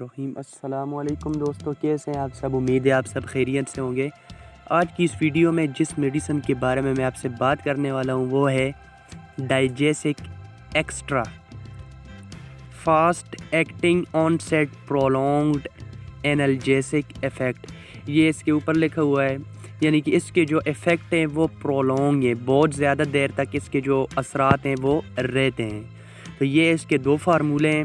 الرحیم۔ السلام علیکم دوستو، کیسے ہیں آپ سب؟ امید ہے آپ سب خیریت سے ہوں گے۔ آج کی اس ویڈیو میں جس میڈیسن کے بارے میں آپ سے بات کرنے والا ہوں وہ ہے ڈائجیسک extra fast acting onset prolonged analgesic effect. یہ اس کے اوپر لکھا ہوا ہے، یعنی کہ اس کے جو ایفیکٹ ہیں وہ پرولونگ ہیں، بہت زیادہ دیر تک اس کے جو اثرات ہیں وہ رہتے ہیں۔ تو یہ اس کے دو فارمولے ہیں،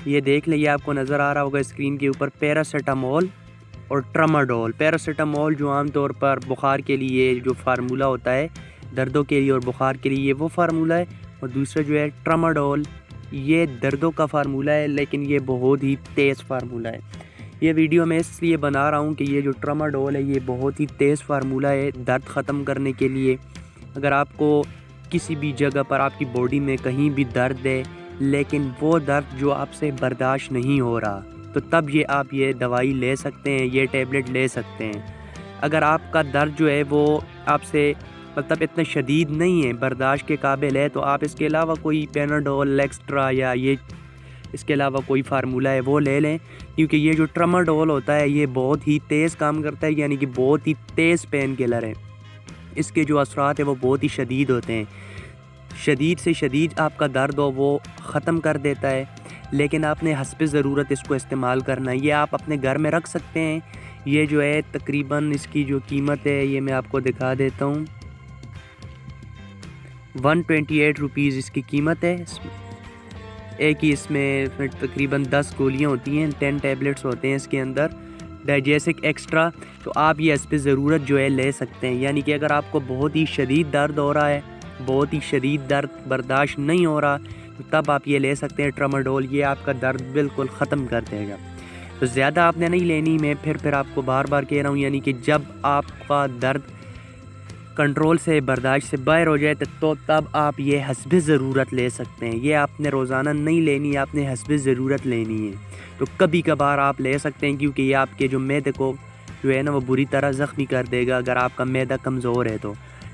یہ دیکھ لیں، یہ آپ کو نظر آ رہا ہوگا اسکرین کے اوپر، پیراسیٹامول اور ٹراماڈول۔ پیراسیٹامول جو عام طور پر بخار کے لیے جو فارمولہ ہوتا ہے، دردوں کے لیے اور بخار کے لیے، یہ وہ فارمولہ ہے، اور دوسرا جو ہے ٹراماڈول، یہ دردوں کا فارمولہ ہے لیکن یہ بہت ہی تیز فارمولہ ہے۔ یہ ویڈیو میں اس لیے بنا رہا ہوں کہ یہ جو ٹراماڈول ہے یہ بہت ہی تیز فارمولہ ہے درد ختم کرنے کے لیے۔ اگر آپ کو کسی بھی جگہ پر آپ کی باڈی میں کہیں بھی درد ہے لیکن وہ درد جو آپ سے برداشت نہیں ہو رہا، تو تب آپ یہ دوائی لے سکتے ہیں، یہ ٹیبلٹ لے سکتے ہیں۔ اگر آپ کا درد جو ہے وہ آپ سے مطلب اتنا شدید نہیں ہے، برداشت کے قابل ہے، تو آپ اس کے علاوہ کوئی پیناڈول ایکسٹرا یا یہ اس کے علاوہ کوئی فارمولہ ہے وہ لے لیں، کیونکہ یہ جو ٹراماڈول ہوتا ہے یہ بہت ہی تیز کام کرتا ہے، یعنی کہ بہت ہی تیز پین کلر ہے۔ اس کے جو اثرات ہیں وہ بہت ہی شدید ہوتے ہیں، شدید سے شدید آپ کا درد ہو وہ ختم کر دیتا ہے، لیکن آپ نے حسب ضرورت اس کو استعمال کرنا ہے۔ یہ آپ اپنے گھر میں رکھ سکتے ہیں۔ یہ جو ہے تقریباً اس کی جو قیمت ہے یہ میں آپ کو دکھا دیتا ہوں، 128 روپیز اس کی قیمت ہے۔ ایک ہی اس میں تقریباً 10 گولیاں ہوتی ہیں، 10 ٹیبلٹس ہوتے ہیں اس کے اندر ڈائجیسک ایکسٹرا۔ تو آپ یہ حسب ضرورت جو ہے لے سکتے ہیں، یعنی کہ اگر آپ کو بہت ہی شدید درد ہو رہا ہے، بہت ہی شدید درد برداشت نہیں ہو رہا، تو تب آپ یہ لے سکتے ہیں ٹراماڈول، یہ آپ کا درد بالکل ختم کر دے گا۔ تو زیادہ آپ نے نہیں لینی، میں پھر آپ کو بار بار کہہ رہا ہوں، یعنی کہ جب آپ کا درد کنٹرول سے برداشت سے باہر ہو جائے تو تب آپ یہ حسب ضرورت لے سکتے ہیں۔ یہ آپ نے روزانہ نہیں لینی، آپ نے حسب ضرورت لینی ہے۔ تو کبھی کبھار آپ لے سکتے ہیں، کیونکہ یہ آپ کے جو معدے کو جو ہے نا وہ بری طرح زخمی کر دے گا اگر آپ کا معدہ کمزور ہے۔ تو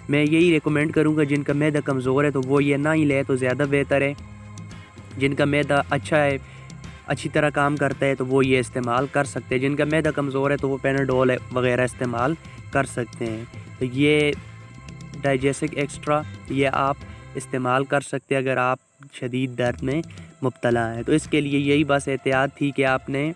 میں یہی ریکمینڈ کروں گا جن کا معدہ کمزور ہے تو وہ یہ نہ ہی لے تو زیادہ بہتر ہے۔ جن کا معدہ اچھا ہے، اچھی طرح کام کرتا ہے، تو وہ یہ استعمال کر سکتے ہیں۔ جن کا معدہ کمزور ہے تو وہ پیناڈول وغیرہ استعمال کر سکتے ہیں۔ تو یہ ڈائجیسک ایکسٹرا یہ آپ استعمال کر سکتے ہیں اگر آپ شدید درد میں مبتلا ہیں۔ تو اس کے لیے یہی بس احتیاط تھی کہ آپ نے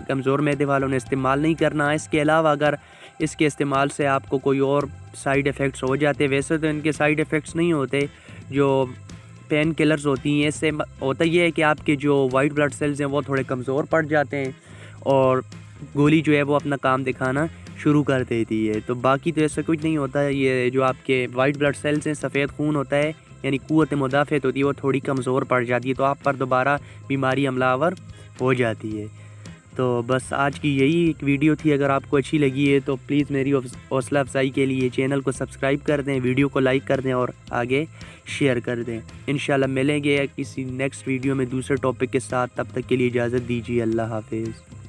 کمزور معدے والوں نے استعمال نہیں کرنا۔ اس کے علاوہ اگر اس کے استعمال سے آپ کو کوئی اور سائیڈ ایفیکٹس ہو جاتے، ویسے تو ان کے سائیڈ ایفیکٹس نہیں ہوتے، جو پین کلرز ہوتی ہیں اس سے ہوتا یہ ہے کہ آپ کے جو وائٹ بلڈ سیلز ہیں وہ تھوڑے کمزور پڑ جاتے ہیں اور گولی جو ہے وہ اپنا کام دکھانا شروع کر دیتی ہے۔ تو باقی تو ایسا کچھ نہیں ہوتا ہے۔ یہ جو آپ کے وائٹ بلڈ سیلز ہیں، سفید خون ہوتا ہے، یعنی قوت مدافعت ہوتی ہے، وہ تھوڑی کمزور پڑ جاتی ہے، تو آپ پر دوبارہ بیماری حملہ آور ہو جاتی ہے۔ تو بس آج کی یہی ایک ویڈیو تھی۔ اگر آپ کو اچھی لگی ہے تو پلیز میری حوصلہ افزائی کے لیے چینل کو سبسکرائب کر دیں، ویڈیو کو لائک کر دیں اور آگے شیئر کر دیں۔ انشاءاللہ ملیں گے کسی نیکسٹ ویڈیو میں دوسرے ٹاپک کے ساتھ، تب تک کے لیے اجازت دیجیے، اللہ حافظ۔